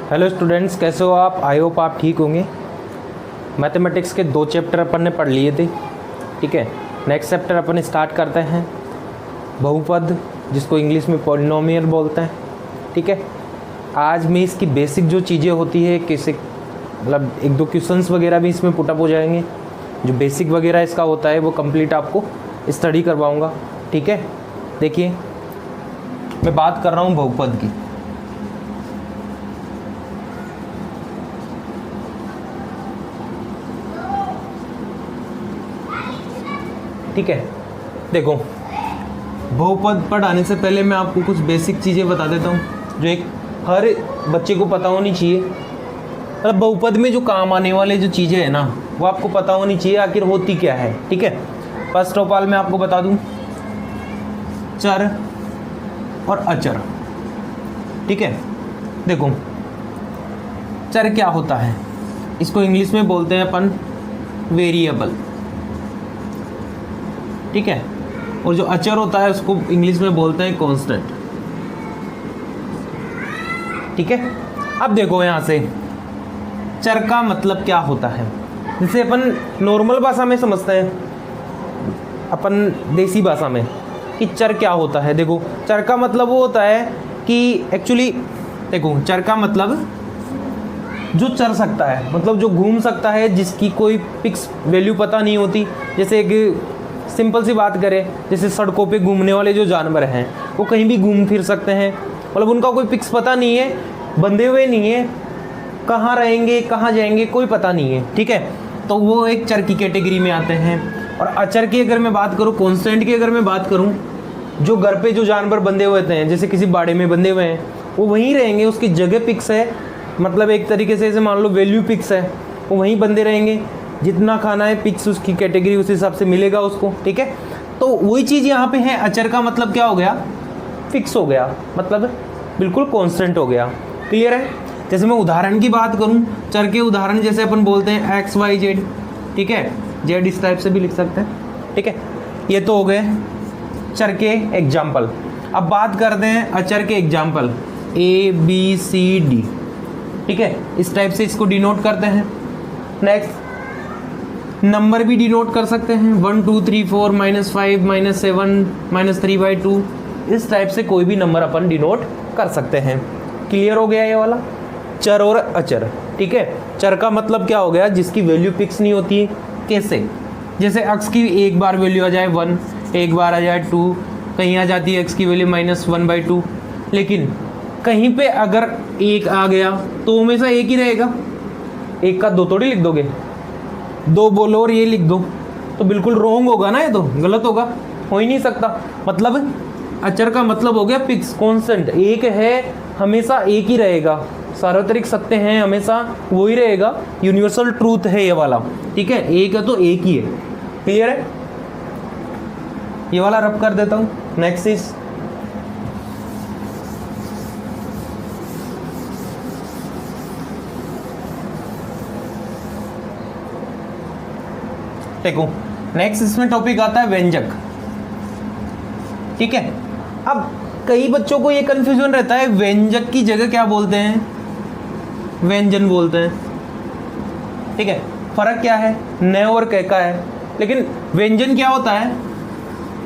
Hello students, कैसे हो आप? आई होप आप ठीक होंगे। मैथमेटिक्स के 2 चैप्टर अपन ने पढ़ लिए थे, ठीक है। नेक्स्ट चैप्टर अपन स्टार्ट करते हैं बहुपद, जिसको इंग्लिश में पॉलिनोमियल बोलते हैं, ठीक है। आज में इसकी बेसिक जो चीज़ें होती है, कैसे मतलब 1-2 क्वेश्चंस वगैरह भी इसमें पुटअप हो जाएंगे। जो बेसिक वगैरह इसका होता है वो कंप्लीट आपको स्टडी करवाऊँगा, ठीक है। देखिए, मैं बात कर रहा हूँ बहुपद की। ठीक है, देखो, बहुपद पढ़ाने से पहले मैं आपको कुछ बेसिक चीज़ें बता देता हूँ जो एक हर बच्चे को पता होनी चाहिए। मतलब बहुपद में जो काम आने वाले जो चीज़ें हैं ना, वो आपको पता होनी चाहिए आखिर होती क्या है, ठीक है। फर्स्ट ऑफ ऑल मैं आपको बता दूँ चर और अचर, ठीक है। देखो, चर क्या होता है, इसको इंग्लिश में बोलते हैं अपन वेरिएबल, ठीक है। और जो अचर होता है उसको इंग्लिश में बोलते हैं कांस्टेंट, ठीक है। अब देखो, यहाँ से चर का मतलब क्या होता है, जैसे अपन नॉर्मल भाषा में समझते हैं, अपन देसी भाषा में, कि चर क्या होता है। देखो, चर का मतलब वो होता है कि एक्चुअली देखो, चर का मतलब जो चल सकता है, मतलब जो घूम सकता है, जिसकी कोई फिक्स वैल्यू पता नहीं होती। जैसे एक सिंपल सी बात करें, जैसे सड़कों पे घूमने वाले जो जानवर हैं वो कहीं भी घूम फिर सकते हैं, मतलब उनका कोई फिक्स पता नहीं है, बंधे हुए नहीं है, कहाँ रहेंगे कहाँ जाएंगे कोई पता नहीं है, ठीक है। तो वो एक चर की कैटेगरी में आते हैं। और अचर की अगर मैं बात करूँ, कॉन्स्टेंट की अगर मैं बात करूँ, जो घर पे जो जानवर बंधे हुए हैं, जैसे किसी बाड़े में बंधे हुए हैं, वो वहीं रहेंगे, उसकी जगह फिक्स है, मतलब एक तरीके से मान लो वैल्यू फिक्स है, वो वहीं बंधे रहेंगे, जितना खाना है फिक्स, उसकी कैटेगरी उस हिसाब से मिलेगा उसको, ठीक है। तो वही चीज़ यहाँ पे है, अचर का मतलब क्या हो गया, फिक्स हो गया, मतलब बिल्कुल कांस्टेंट हो गया। क्लियर है? जैसे मैं उदाहरण की बात करूँ, चर के उदाहरण जैसे अपन बोलते हैं एक्स वाई जेड, ठीक है, जेड इस टाइप से भी लिख सकते हैं, ठीक है। ये तो हो गए चर के एग्जाम्पल। अब बात करते हैं अचर के example, A B C D, ठीक है, इस टाइप से इसको डिनोट करते हैं। नेक्स्ट, नंबर भी डिनोट कर सकते हैं, 1 2 3 4 -5 -7 -3/2, इस टाइप से कोई भी नंबर अपन डिनोट कर सकते हैं। क्लियर हो गया ये वाला चर और अचर, ठीक है। चर का मतलब क्या हो गया, जिसकी वैल्यू फिक्स नहीं होती है। कैसे? जैसे x की एक बार वैल्यू आ जाए 1, एक बार आ जाए 2, कहीं आ जाती है x की वैल्यू -1/2, लेकिन कहीं पे अगर 1 आ गया तो हमेशा 1 ही रहेगा। 1 का 2 थोड़ी लिख दोगे, 2 बोलो और ये लिख दो, तो बिल्कुल रॉन्ग होगा ना, ये तो गलत होगा, हो ही नहीं सकता। मतलब अचर का मतलब हो गया फिक्स, कांस्टेंट, एक है, हमेशा एक ही रहेगा, सार्वत्रिक सत्य हैं, हमेशा वो ही रहेगा, यूनिवर्सल ट्रूथ है ये वाला, ठीक है। एक है तो एक ही है। क्लियर है? ये वाला रब कर देता हूँ। नेक्स्ट इज देखो, नेक्स्ट इसमें टॉपिक आता है व्यंजक, ठीक है। अब कई बच्चों को ये कंफ्यूजन रहता है, व्यंजक की जगह क्या बोलते हैं, व्यंजन बोलते हैं, ठीक है। फर्क क्या है, न और क का है। लेकिन व्यंजन क्या होता है,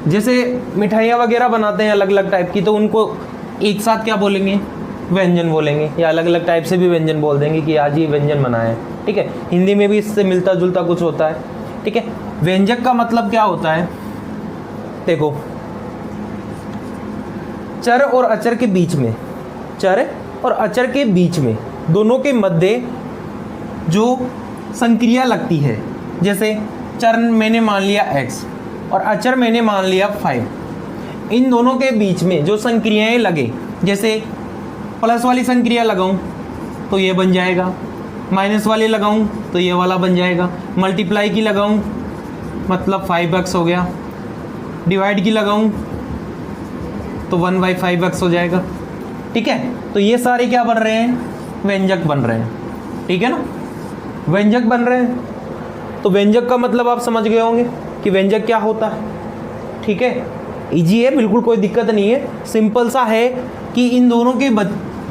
जैसे मिठाइयाँ वगैरह बनाते हैं अलग अलग टाइप की, तो उनको एक साथ क्या बोलेंगे, व्यंजन बोलेंगे, या अलग अलग टाइप से भी व्यंजन बोल देंगे कि आज ये व्यंजन बना है, ठीक है। हिंदी में भी इससे मिलता जुलता कुछ होता है, ठीक है। व्यंजक का मतलब क्या होता है, देखो, चर और अचर के बीच में, चर और अचर के बीच में, दोनों के मध्य जो संक्रिया लगती है, जैसे चर मैंने मान लिया x और अचर मैंने मान लिया 5, इन दोनों के बीच में जो संक्रियाएं लगे, जैसे प्लस वाली संक्रिया लगाऊं तो ये बन जाएगा, माइनस वाली लगाऊं तो ये वाला बन जाएगा, मल्टीप्लाई की लगाऊं मतलब 5x हो गया, डिवाइड की लगाऊं तो 1/5x हो जाएगा, ठीक है। तो ये सारे क्या बन रहे हैं, व्यंजक बन रहे हैं, ठीक है ना, व्यंजक बन रहे हैं। तो व्यंजक का मतलब आप समझ गए होंगे कि व्यंजक क्या होता है, ठीक है। इजी है, बिल्कुल कोई दिक्कत नहीं है, सिंपल सा है कि इन दोनों के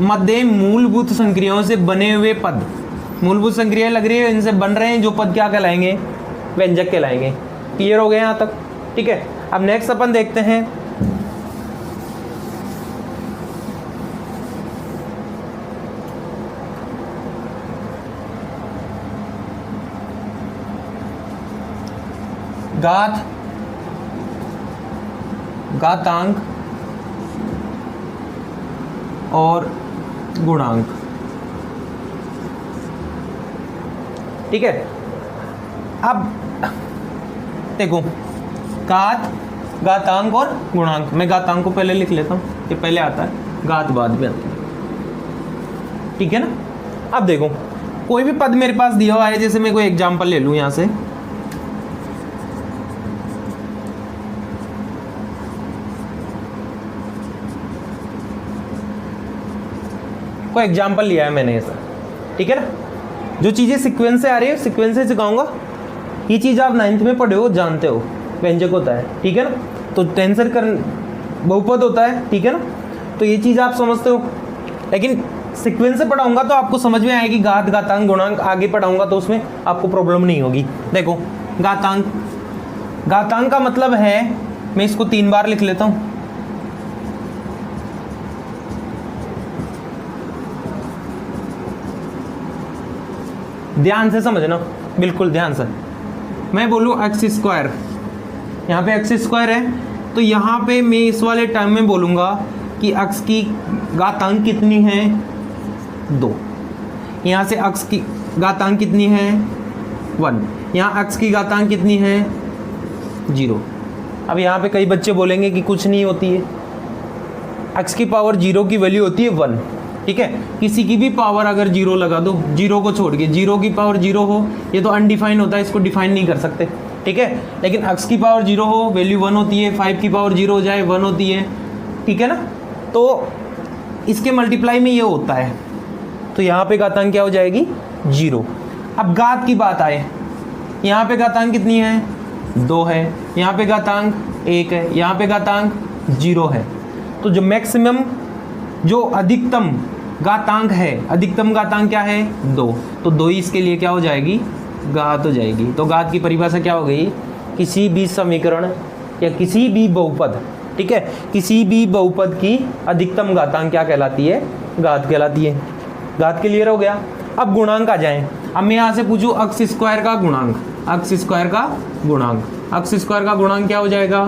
मध्य मूलभूत संक्रियाओं से बने हुए पद, मूलभूत संक्रियाएं लग रही है, इनसे बन रहे हैं जो पद क्या कहलाएंगे, व्यंजक कहलाएंगे। क्लियर हो गया यहाँ तक? ठीक है। अब नेक्स्ट अपन देखते हैं घात, घातांक और गुणांक। ठीक है। अब देखो घात, घातांक और गुणांक। मैं घातांक को पहले लिख लेता हूँ, ये पहले आता है, घात बाद में आता है। ठीक है ना। अब देखो कोई भी पद मेरे पास दिया हुआ है, जैसे मैं कोई एग्जांपल ले लूँ यहाँ से, कोई एग्जाम्पल लिया है मैंने ऐसा। ठीक है ना। जो चीज़ें सीक्वेंस से आ रही है सीक्वेंस से सिखाऊंगा। ये चीज़ आप 9th में पढ़े हो, जानते हो, व्यंजक होता है। ठीक है ना। तो टेंसर कर बहुपद होता है। ठीक है ना। तो ये चीज़ आप समझते हो, लेकिन सीक्वेंस से पढ़ाऊंगा तो आपको समझ में आएगी। घात, घातांक, गुणांक आगे पढ़ाऊंगा तो उसमें आपको प्रॉब्लम नहीं होगी। देखो घातांक, घातांक का मतलब है, मैं इसको 3 बार लिख लेता हूँ। ध्यान से समझना, बिल्कुल ध्यान से। मैं बोलूँ x स्क्वायर, यहाँ पे x स्क्वायर है, तो यहाँ पे मैं इस वाले टाइम में बोलूँगा कि x की घातांक कितनी है, 2। यहाँ से x की घातांक कितनी है, 1। यहाँ x की घातांक कितनी है, 0। अब यहाँ पे कई बच्चे बोलेंगे कि कुछ नहीं होती है, x की पावर 0 की वैल्यू होती है 1। ठीक है। किसी की भी पावर अगर 0 लगा दो, 0 को छोड़ के, 0 की पावर 0 हो, ये तो अनडिफाइन होता है, इसको डिफाइन नहीं कर सकते। ठीक है। लेकिन x की पावर 0 हो, वैल्यू 1 होती है। 5 की पावर 0 हो जाए, 1 होती है। ठीक है ना। तो इसके मल्टीप्लाई में ये होता है, तो यहाँ पे घातांक क्या हो जाएगी, 0। अब घात की बात आए, यहाँ पे घातांक कितनी है, 2 है। यहाँ पे घातांक 1 है। यहाँ पे घातांक 0 है। तो जो मैक्सिमम, जो अधिकतम घातांक है, अधिकतम घातांक क्या है, 2। तो 2 ही इसके लिए क्या हो जाएगी, घात हो जाएगी। तो घात की परिभाषा क्या हो गई, किसी भी समीकरण या किसी भी बहुपद, ठीक है, किसी भी बहुपद की अधिकतम घातांक क्या कहलाती है, घात कहलाती है। घात क्लियर हो गया। अब गुणांक आ जाए। अब मैं यहाँ से पूछूँ x स्क्वायर का गुणांक, x स्क्वायर का गुणांक, x स्क्वायर का गुणांक क्या हो जाएगा,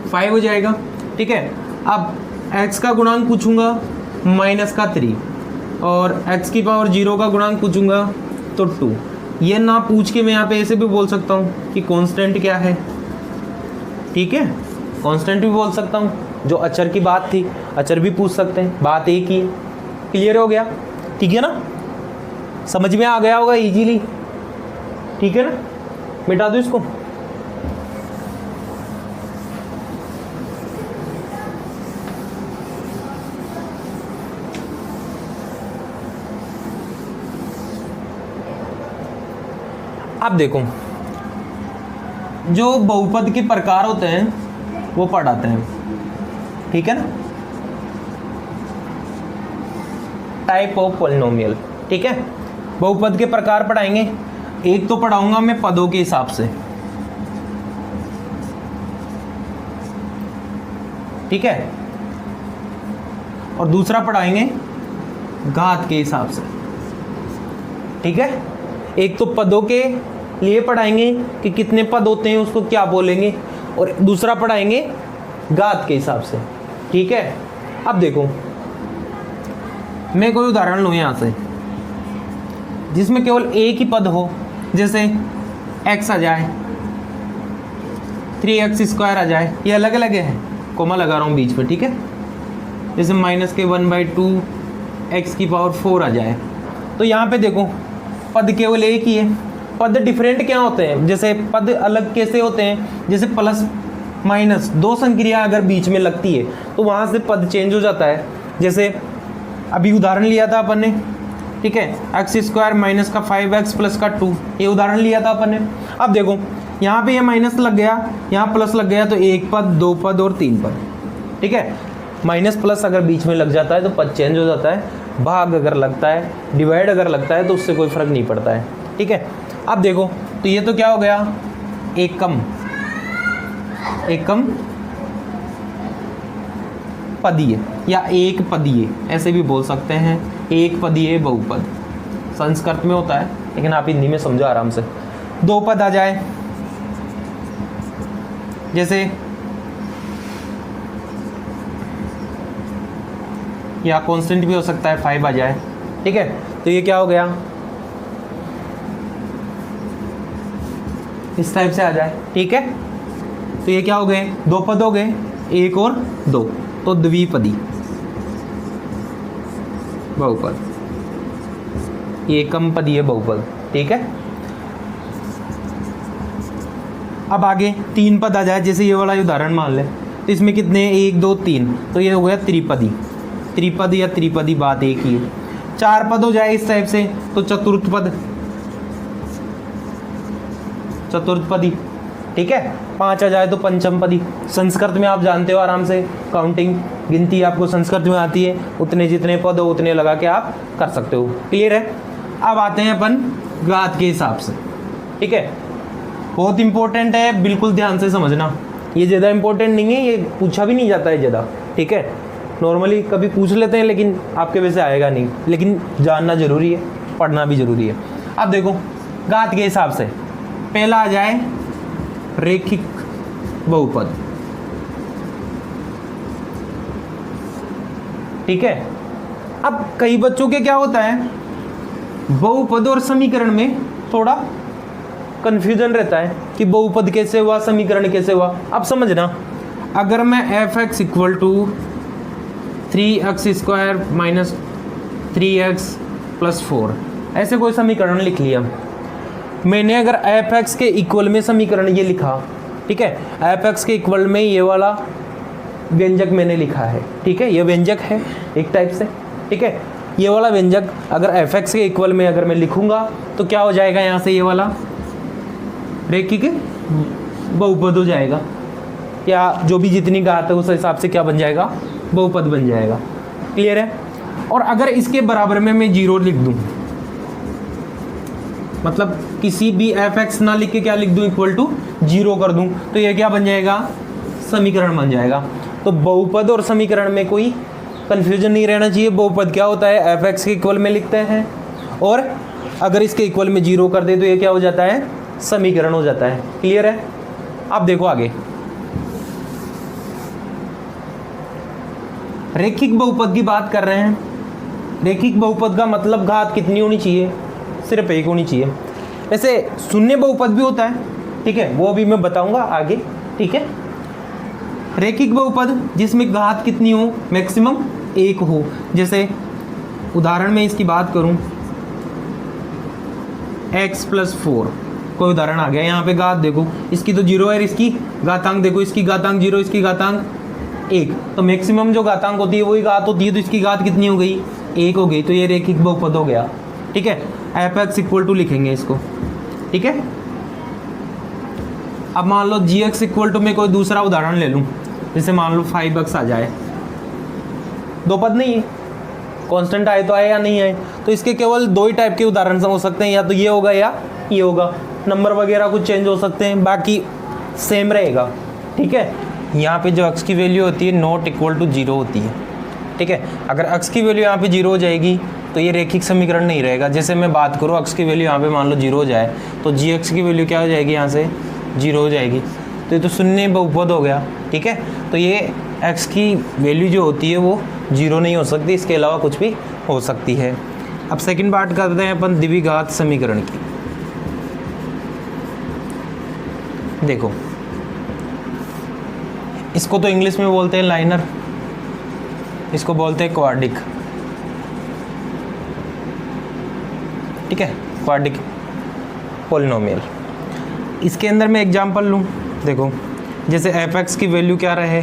5 हो जाएगा। ठीक है। अब x का गुणांक पूछूंगा, -3, और x की पावर 0 का गुणांक पूछूंगा तो 2। ये ना पूछ के मैं यहाँ पे ऐसे भी बोल सकता हूँ कि कांस्टेंट क्या है। ठीक है। कांस्टेंट भी बोल सकता हूँ, जो अचर की बात थी, अचर भी पूछ सकते हैं, बात एक ही है। क्लियर हो गया। ठीक है ना। समझ में आ गया होगा इजीली। ठीक है ना। मिटा दो इसको। अब देखो, जो बहुपद के प्रकार होते हैं वो पढ़ाते हैं। ठीक है ना। Type of polynomial. ठीक है। बहुपद के प्रकार पढ़ाएंगे। एक तो पढ़ाऊंगा मैं पदों के हिसाब से, ठीक है, और दूसरा पढ़ाएंगे घात के हिसाब से। ठीक है। एक तो पदों के लिए पढ़ाएंगे कि कितने पद होते हैं, उसको क्या बोलेंगे, और दूसरा पढ़ाएंगे घात के हिसाब से। ठीक है। अब देखो, मैं कोई उदाहरण लूँ यहाँ से जिसमें केवल एक ही पद हो, जैसे x आ जाए, 3x स्क्वायर आ जाए, ये अलग अलग है, कोमा लगा रहा हूँ बीच में। ठीक है। जैसे -1/2 x की पावर 4 आ जाए, तो यहाँ पे देखो पद केवल एक ही है। पद डिफरेंट क्या होते हैं, जैसे पद अलग कैसे होते हैं, जैसे प्लस माइनस 2 संक्रिया अगर बीच में लगती है तो वहाँ से पद चेंज हो जाता है। जैसे अभी उदाहरण लिया था अपन ने, ठीक है, x स्क्वायर माइनस का 5x प्लस का 2, ये उदाहरण लिया था अपन ने। अब देखो यहाँ पे ये माइनस लग गया, यहाँ प्लस लग गया, तो 1 पद, 2 पद और 3 पद। ठीक है। माइनस प्लस अगर बीच में लग जाता है तो पद चेंज हो जाता है, भाग अगर लगता है, डिवाइड अगर लगता है तो उससे कोई फर्क नहीं पड़ता है। ठीक है, अब देखो तो ये तो क्या हो गया, एकम पदीय या एक पदीय ऐसे भी बोल सकते हैं, एक पदीय बहुपद संस्कृत में होता है, लेकिन आप हिंदी में समझो आराम से। दो पद आ जाए, जैसे या कांस्टेंट भी हो सकता है, 5 आ जाए। ठीक है, तो ये क्या हो गया, इस टाइप से आ जाए। ठीक है, तो ये क्या हो गए, दो पद हो गए, एक और दो, तो द्विपदी बहुपद, एकम पदीय बहुपद। ठीक है, अब आगे तीन पद आ जाए, जैसे ये वाला उदाहरण मान ले, तो इसमें कितने, 1 2 3, तो ये हो गया त्रिपदी, त्रिपद या त्रिपदी बात एक ही है। चार पद हो जाए इस टाइप से तो चतुर्थ पद, चतुर्थपदी। ठीक है, 5 आ जाए तो पंचम पदी। संस्कृत में आप जानते हो आराम से, काउंटिंग गिनती आपको संस्कृत में आती है, उतने जितने पद हो उतने लगा के आप कर सकते हो। क्लियर है, अब आते हैं अपन घात के हिसाब से। ठीक है, बहुत इंपॉर्टेंट है, बिल्कुल ध्यान से समझना, ये ज़्यादा इंपॉर्टेंट नहीं है, ये पूछा भी नहीं जाता है ज़्यादा। ठीक है, नॉर्मली कभी पूछ लेते हैं लेकिन आपके वैसे आएगा नहीं, लेकिन जानना जरूरी है, पढ़ना भी जरूरी है। अब देखो घात के हिसाब से पहला आ जाए रेखिक बहुपद। ठीक है, अब कई बच्चों के क्या होता है, बहुपद और समीकरण में थोड़ा कंफ्यूजन रहता है कि बहुपद कैसे हुआ, समीकरण कैसे हुआ। अब समझना, अगर मैं f(x) equal to 3x² minus 3x plus 4 ऐसे कोई समीकरण लिख लिया, मैंने अगर f(x) के इक्वल में समीकरण ये लिखा, ठीक है, f(x) के इक्वल में ये वाला व्यंजक मैंने लिखा है। ठीक है, ये व्यंजक है एक टाइप से। ठीक है, ये वाला व्यंजक अगर f(x) के इक्वल में अगर मैं लिखूंगा तो क्या हो जाएगा, यहाँ से ये वाला रेखिक बहुपद हो जाएगा, या जो भी जितनी घात है उस हिसाब से क्या बन जाएगा, बहुपद बन जाएगा। क्लियर है, और अगर इसके बराबर में मैं 0 लिख दूं, मतलब किसी भी f(x) ना लिख के क्या लिख दूं, इक्वल टू 0 कर दूं, तो ये क्या बन जाएगा, समीकरण बन जाएगा। तो बहुपद और समीकरण में कोई कंफ्यूजन नहीं रहना चाहिए। बहुपद क्या होता है, f(x) के इक्वल में लिखते हैं, और अगर इसके इक्वल में 0 कर दे तो ये क्या हो जाता है, समीकरण हो जाता है। क्लियर है, अब देखो आगे रेखिक बहुपद की बात कर रहे हैं। रेखिक बहुपद का मतलब घात कितनी होनी चाहिए, सिर्फ एक होनी चाहिए। वैसे शून्य बहुपद भी होता है, ठीक है, वो भी मैं बताऊंगा आगे। ठीक है, रेखिक बहुपद जिसमें घात कितनी हो, मैक्सिमम 1 हो। जैसे उदाहरण में इसकी बात करूं, x प्लस 4 कोई उदाहरण आ गया, यहाँ पे घात देखो, इसकी तो 0 है, इसकी घातांक देखो, इसकी घातांक 0, इसकी घातांक 1, तो मैक्सिमम जो घातांक होती है वही घात होती है, तो इसकी घात कितनी हो गई, 1 हो गई, तो ये रेखिक बहुपद हो गया। ठीक है, f(x) इक्वल टू लिखेंगे इसको। ठीक है, अब मान लो g(x) इक्वल टू मैं कोई दूसरा उदाहरण ले लूँ, जैसे मान लो 5x आ जाए, दो पद नहीं है, कांस्टेंट आए तो आए या नहीं आए, तो इसके केवल 2 ही टाइप के उदाहरण हो सकते हैं, या तो ये होगा या ये होगा। नंबर वगैरह कुछ चेंज हो सकते हैं, बाकी सेम रहेगा। ठीक है, यहाँ पे जो x की वैल्यू होती है नॉट इक्वल टू 0 होती है। ठीक है, अगर x की वैल्यू यहाँ पे 0 हो जाएगी तो ये रेखिक समीकरण नहीं रहेगा। जैसे मैं बात करूँ, x की वैल्यू यहाँ पे मान लो 0 हो जाए तो gx की वैल्यू क्या हो जाएगी, यहाँ से 0 हो जाएगी, तो ये तो शून्य बहुपद हो गया। ठीक है, तो ये x की वैल्यू जो होती है वो 0 नहीं हो सकती, इसके अलावा कुछ भी हो सकती है। अब सेकंड बात करते हैं अपन द्विघात समीकरण की। देखो, इसको तो इंग्लिश में बोलते हैं लाइनर, इसको बोलते हैं क्वाड्रिक। ठीक है, क्वाड्रिक पॉलिनोमियल। इसके अंदर मैं एग्जांपल लूँ, देखो जैसे f(x) की वैल्यू क्या रहे,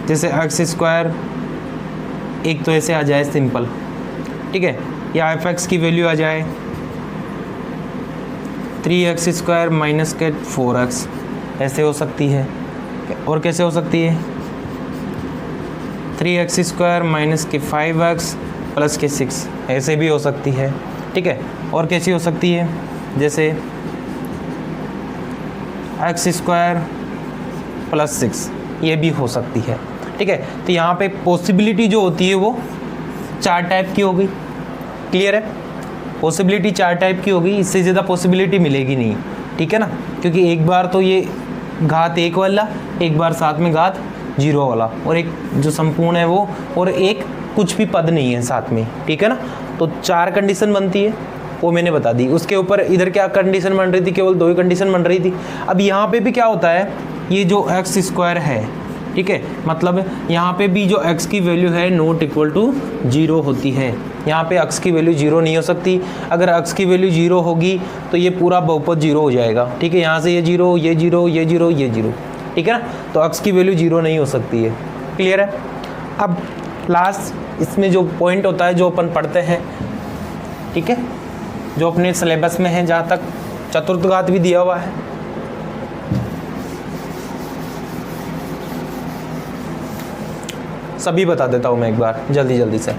जैसे x², एक तो ऐसे आ जाए सिंपल। ठीक है, या f(x) की वैल्यू आ जाए 3x² माइनस के 4x, ऐसे हो सकती है। और कैसे हो सकती है, 3x² माइनस के 5x प्लस के 6, ऐसे भी हो सकती है, ठीक है। और कैसी हो सकती है, जैसे x² प्लस 6, ये भी हो सकती है, ठीक है। तो यहाँ पे पॉसिबिलिटी जो होती है वो 4 टाइप की हो गई, क्लियर है। पॉसिबिलिटी 4 टाइप की होगी, इससे ज़्यादा पॉसिबिलिटी मिलेगी नहीं, ठीक है ना, क्योंकि एक बार तो ये घात 1 वाला, एक बार साथ में घात 0 वाला, और एक जो संपूर्ण है वो, और एक कुछ भी पद नहीं है साथ में, ठीक है ना। तो 4 कंडीशन बनती है, वो मैंने बता दी। उसके ऊपर इधर क्या कंडीशन बन रही थी, केवल 2 ही कंडीशन बन रही थी। अब यहाँ पे भी क्या होता है, ये जो x² है, ठीक है, मतलब यहाँ पे भी जो x की वैल्यू है नॉट इक्वल टू 0 होती है। यहाँ पे x की वैल्यू 0 नहीं हो सकती। अगर x की वैल्यू 0 होगी तो ये पूरा बहुपद 0 हो जाएगा, ठीक है। यहाँ से ये 0, ये 0, ये 0, ये 0, ठीक है ना। तो x की वैल्यू 0 नहीं हो सकती है, क्लियर है। अब लास्ट इसमें जो पॉइंट होता है, जो अपन पढ़ते हैं, ठीक है, जो अपने सिलेबस में है, जहाँ तक चतुर्थ घात भी दिया हुआ है, सभी बता देता हूँ मैं एक बार जल्दी जल्दी से।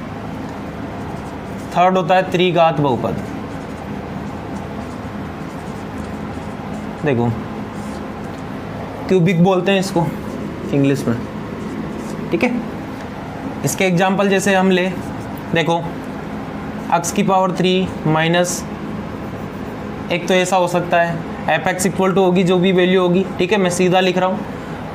थर्ड होता है त्रिघात बहुपद। देखो, क्यूबिक बोलते हैं इसको इंग्लिश में, ठीक है। इसके एग्जाम्पल जैसे हम ले, देखो x³ माइनस, एक तो ऐसा हो सकता है f(x) इक्वल टू होगी जो भी वैल्यू होगी, ठीक है। मैं सीधा लिख रहा हूँ,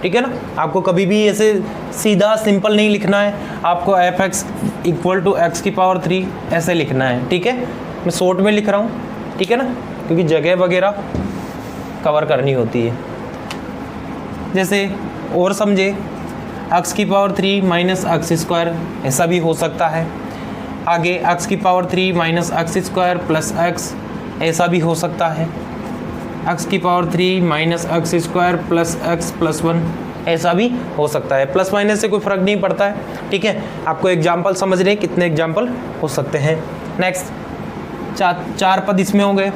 ठीक है ना। आपको कभी भी ऐसे सीधा सिंपल नहीं लिखना है, आपको f(x) इक्वल टू x³ ऐसे लिखना है, ठीक है। मैं शॉर्ट में लिख रहा हूँ, ठीक है ना, क्योंकि जगह वगैरह कवर करनी होती है। जैसे और समझे, x³ माइनस x², ऐसा भी हो सकता है। आगे x³ minus x² plus x, ऐसा भी हो सकता है। x³ minus x² plus x plus 1, ऐसा भी हो सकता है। प्लस माइनस से कोई फ़र्क नहीं पड़ता है, ठीक है। आपको एग्जाम्पल समझ रहे हैं, कितने एग्जाम्पल हो सकते हैं। नेक्स्ट, 4 पद इसमें हो गए,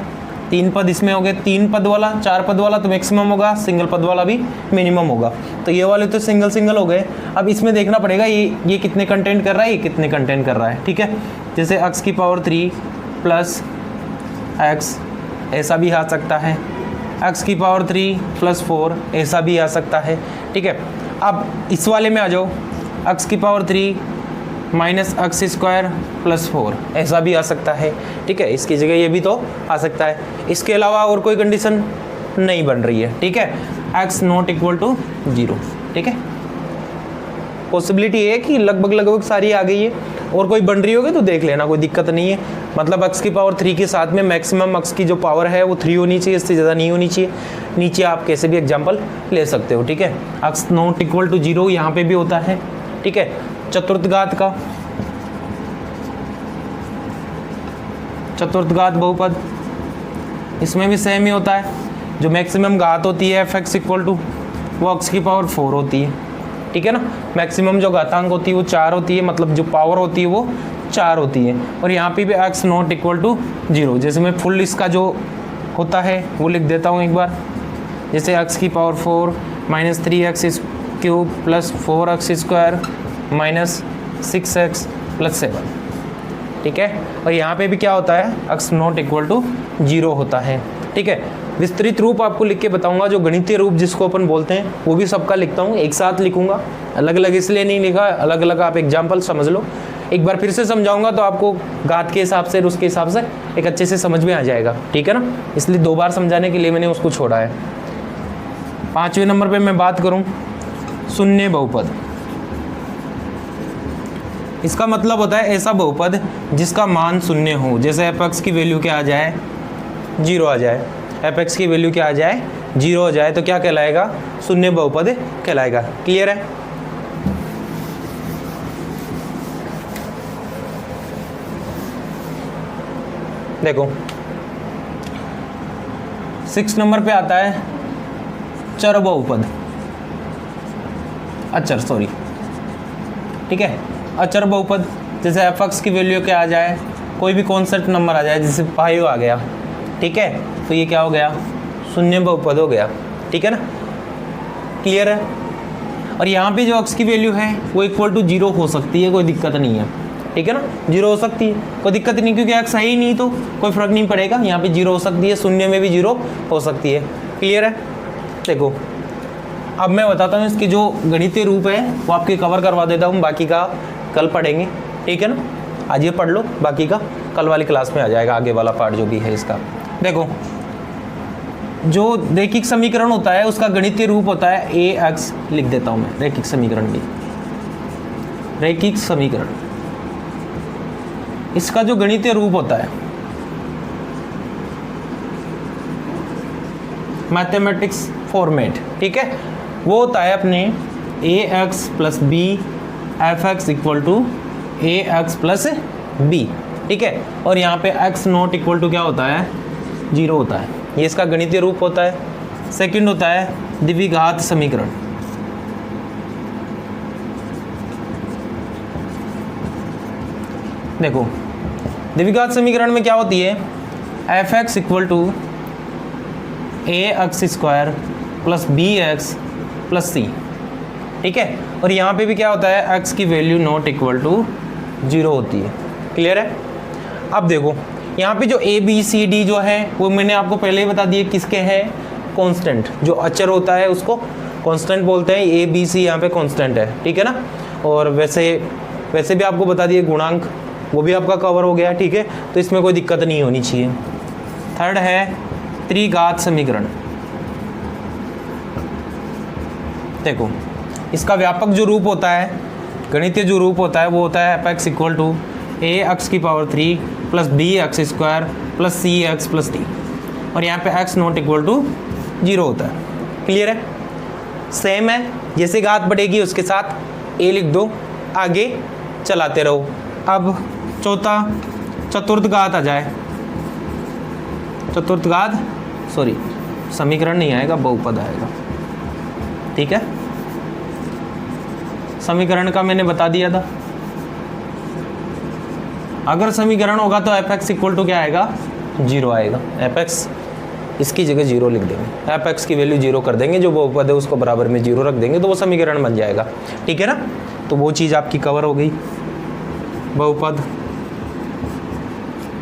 3 पद इसमें हो गए। 3 पद वाला, 4 पद वाला तो मैक्सिमम होगा, सिंगल पद वाला भी मिनिमम होगा। तो ये वाले तो सिंगल सिंगल हो गए। अब इसमें देखना पड़ेगा ये कितने कंटेंट कर रहा है, ये कितने कंटेंट कर रहा है, ठीक है। जैसे x³ प्लस x, ऐसा भी आ सकता है। x³ प्लस 4, ऐसा भी आ सकता है, ठीक है। अब इस वाले में आ जाओ, x³ माइनस x² प्लस 4, ऐसा भी आ सकता है, ठीक है। इसकी जगह ये भी तो आ सकता है। इसके अलावा और कोई कंडीशन नहीं बन रही है, ठीक है। x नॉट इक्वल टू 0, ठीक है। पॉसिबिलिटी है कि लगभग सारी आ गई है, और कोई बन रही होगी तो देख लेना, कोई दिक्कत नहीं है। मतलब x³ के साथ में मैक्सिमम x की जो पावर है वो 3 होनी चाहिए, इससे ज़्यादा नहीं होनी चाहिए। नीचे आप कैसे भी एग्जाम्पल ले सकते हो, ठीक है। x नॉट इक्वल टू 0 यहाँ पे भी होता है, ठीक है। चतुर्थ घात का, चतुर्थ घात बहुपद, इसमें भी सेम ही होता है। जो मैक्सिमम घात होती है f(x) इक्वल टू, वो x⁴ होती है, ठीक है ना। मैक्सिमम जो घातांक होती है वो 4 होती है, मतलब जो पावर होती है वो 4 होती है। और यहाँ पे भी x नॉट इक्वल टू 0, जैसे मैं फुल इसका जो होता है वो लिख देता हूँ एक बार। जैसे x⁴ minus 3x³ plus 4x² minus 6x plus 7, ठीक है। और यहाँ पे भी क्या होता है, x नॉट इक्वल टू 0 होता है, ठीक है। विस्तृत रूप आपको लिख के बताऊंगा, जो गणितीय रूप जिसको अपन बोलते हैं वो भी सबका लिखता हूँ, एक साथ लिखूंगा, अलग अलग इसलिए नहीं लिखा, अलग अलग आप एग्जाम्पल समझ लो। एक बार फिर से समझाऊंगा तो आपको घात के हिसाब से, उसके हिसाब से एक अच्छे से समझ में आ जाएगा, ठीक है ना। इसलिए 2 बार समझाने के लिए मैंने उसको छोड़ा है। 5वें नंबर पर मैं बात करूँ, शून्य बहुपद। इसका मतलब होता है ऐसा बहुपद जिसका मान 0 हो। जैसे f(x) की वैल्यू क्या आ जाए, 0 आ जाए। f(x) की वैल्यू क्या आ जाए, 0 हो जाए, तो क्या कहलाएगा, शून्य बहुपद कहलाएगा। क्लियर है। देखो 6 नंबर पे आता है चर बहुपद, अचर, सॉरी, ठीक है। अचर बहुपद, जैसे f(x) की वैल्यू क्या आ जाए, कोई भी कॉन्स्टेंट नंबर आ जाए, जैसे 5 आ गया, ठीक है, तो ये क्या हो गया, शून्य बहुपद हो गया, ठीक है ना। क्लियर है। और यहाँ पे जो x की वैल्यू है वो इक्वल टू 0 हो सकती है, कोई दिक्कत नहीं है, ठीक है ना, 0 हो सकती है, कोई दिक्कत नहीं, क्योंकि x है ही नहीं तो कोई फर्क नहीं पड़ेगा, यहाँ पे 0 हो सकती है, शून्य में भी 0 हो सकती है। क्लियर है? देखो अब मैं बताता हूँ इसकी जो गणितीय रूप है वो आपके कवर करवा देता हूँ, बाकी का कल पढ़ेंगे, ठीक है ना। आज ये पढ़ लो, बाकी का कल वाली क्लास में आ जाएगा, आगे वाला पार्ट जो भी है इसका। देखो जो रैखिक समीकरण होता है उसका गणितीय रूप होता है ax, लिख देता हूँ मैं रैखिक समीकरण भी, रैखिक समीकरण, इसका जो गणितीय रूप होता है मैथमेटिक्स फॉर्मेट, ठीक है, वो होता है अपने ax plus b f x equal to a x plus b, ठीक है, और यहाँ पे x नॉट इक्वल टू क्या होता है, 0 होता है, ये इसका गणितीय रूप होता है। सेकंड होता है द्विघात समीकरण, देखो द्विघात समीकरण में क्या होती है, f x equal to a x square plus b x plus c, ठीक है, और यहाँ पे भी क्या होता है, x की वैल्यू नॉट इक्वल टू 0 होती है। क्लियर है? अब देखो यहाँ पे जो a b c d जो है वो मैंने आपको पहले ही बता दिए किसके हैं, कांस्टेंट, जो अचर होता है उसको कांस्टेंट बोलते हैं, a b c यहाँ पे कांस्टेंट है, ठीक है ना। और वैसे भी आपको बता दिए गुणांक, वो भी आपका कवर हो गया, ठीक है, तो इसमें कोई दिक्कत नहीं होनी चाहिए। थर्ड है त्रिघात समीकरण, देखो इसका व्यापक जो रूप होता है, गणितीय जो रूप होता है वो होता है f x equal to a x की power 3 plus b x square plus c x plus d, और यहाँ पे एक्स नॉट इक्वल टू 0 होता है। क्लियर है? सेम है, जैसे घात बढ़ेगी उसके साथ ए लिख दो, आगे चलाते रहो। अब चौथा चतुर्थ घात आ जाए, चतुर्थ घात सॉरी समीकरण नहीं आएगा, बहुपद आएगा, ठीक है, समीकरण का मैंने बता दिया था। अगर समीकरण होगा तो एफ एक्स इक्वल टू क्या आएगा, 0 आएगा, एफ एक्स इसकी जगह 0 लिख देंगे, एफ एक्स की वैल्यू 0 कर देंगे, जो बहुपद है उसको बराबर में 0 रख देंगे तो वो समीकरण बन जाएगा, ठीक है ना। तो वो चीज़ आपकी कवर हो गई, बहुपद,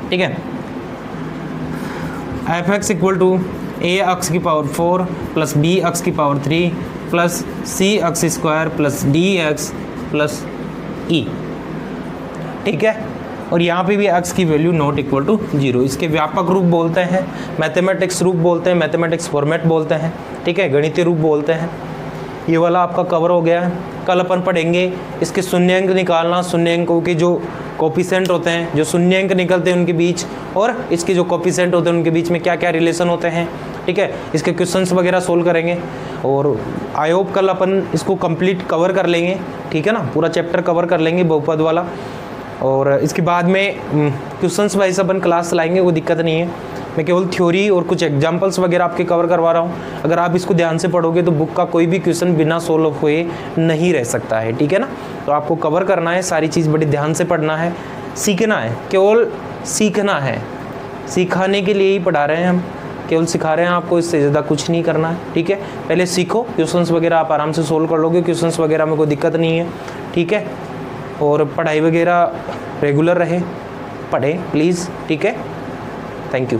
ठीक है। F x equal to a x की पावर 4 प्लस बी एक्स की power 3 plus c x square plus d x plus e, ठीक है, और यहाँ पे भी x की वैल्यू नॉट इक्वल टू 0, इसके व्यापक रूप बोलते हैं, मैथमेटिक्स रूप बोलते हैं, मैथमेटिक्स फॉर्मेट बोलते हैं, ठीक है, गणितीय रूप बोलते हैं। ये वाला आपका कवर हो गया है। कल अपन पढ़ेंगे इसके शून्य अंक निकालना, शून्य अंकों के जो कोफिशिएंट होते हैं, जो शून्य अंक निकलते हैं उनके बीच, और इसके जो कोफिशिएंट होते हैं उनके बीच में क्या क्या रिलेशन होते हैं, ठीक है, इसके क्वेश्चंस वगैरह सोल्व करेंगे, और आई होप कल अपन इसको कंप्लीट कवर कर लेंगे, ठीक है ना, पूरा चैप्टर कवर कर लेंगे बहुपद वाला। और इसके बाद में क्वेश्चंस वाइज अपन क्लास लाएंगे, कोई दिक्कत नहीं है, मैं केवल थ्योरी और कुछ एग्जांपल्स वगैरह आपके कवर करवा रहा हूँ। अगर आप इसको ध्यान से पढ़ोगे तो बुक का कोई भी क्वेश्चन बिना सोल्व हुए नहीं रह सकता है, ठीक है ना। तो आपको कवर करना है, सारी चीज़ बड़ी ध्यान से पढ़ना है, सीखना है, केवल सीखना है, सिखाने के लिए ही पढ़ा रहे हैं हम, केवल सिखा रहे हैं आपको, इससे ज़्यादा कुछ नहीं करना है, ठीक है। पहले सीखो, क्वेश्चंस वगैरह आप आराम से सोल्व कर लोगे, क्वेश्चंस वगैरह में कोई दिक्कत नहीं है, ठीक है। और पढ़ाई वगैरह रेगुलर रहे, पढ़ें प्लीज़, ठीक है। Thank you.